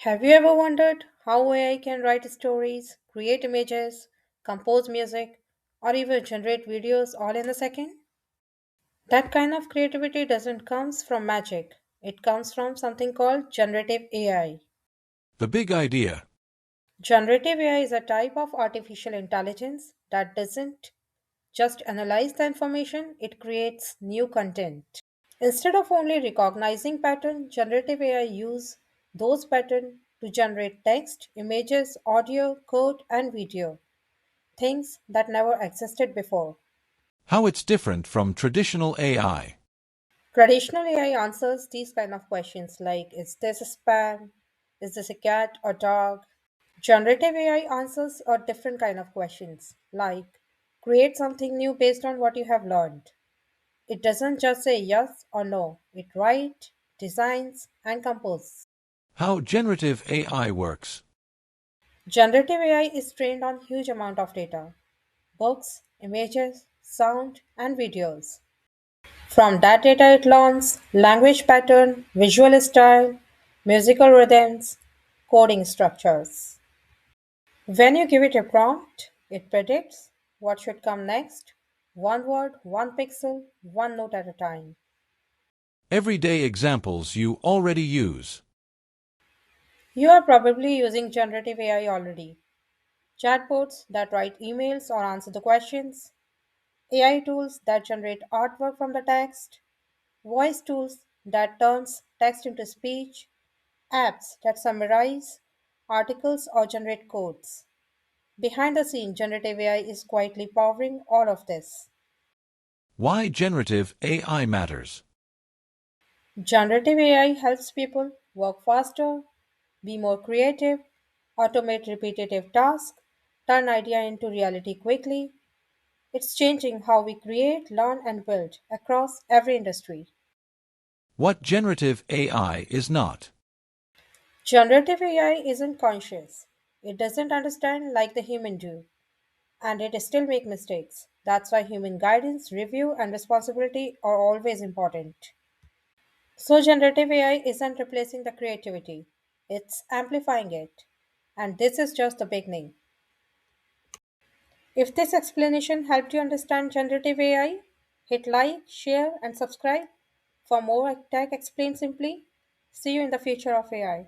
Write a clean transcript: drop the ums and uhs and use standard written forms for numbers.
Have you ever wondered how AI can write stories, create images, compose music, or even generate videos all in a second? That kind of creativity doesn't come from magic. It comes from something called generative AI. The big idea. Generative AI is a type of artificial intelligence that doesn't just analyze the information, it creates new content. Instead of only recognizing patterns, generative AI use those patterns to generate text, images, audio, code, and video, things that never existed before. How it's different from traditional AI. Traditional AI answers these kind of questions like is this a spam? Is this a cat or dog? Generative AI answers a different kind of questions like create something new based on what you have learned. It doesn't just say yes or no, it writes, designs, and composes. How generative AI works. Generative AI is trained on huge amount of data, books, images, sound, and videos. From that data it learns language pattern, visual style, musical rhythms, coding structures. When you give it a prompt, it predicts what should come next, one word, one pixel, one note at a time. Everyday examples you already use. You are probably using generative AI already. Chatbots that write emails or answer the questions, AI tools that generate artwork from the text, voice tools that turns text into speech, apps that summarize articles or generate codes. Behind the scene, generative AI is quietly powering all of this. Why generative AI matters. Generative AI helps people work faster, be more creative, automate repetitive tasks, turn idea into reality quickly. It's changing how we create, learn, and build across every industry. What generative AI is not. Generative AI isn't conscious. It doesn't understand like the human do, and it still make mistakes. That's why human guidance, review, and responsibility are always important. So generative AI isn't replacing the creativity. It's amplifying it. And this is just the beginning. If this explanation helped you understand generative AI, hit like, share, and subscribe for more tech explained simply. See you in the future of AI.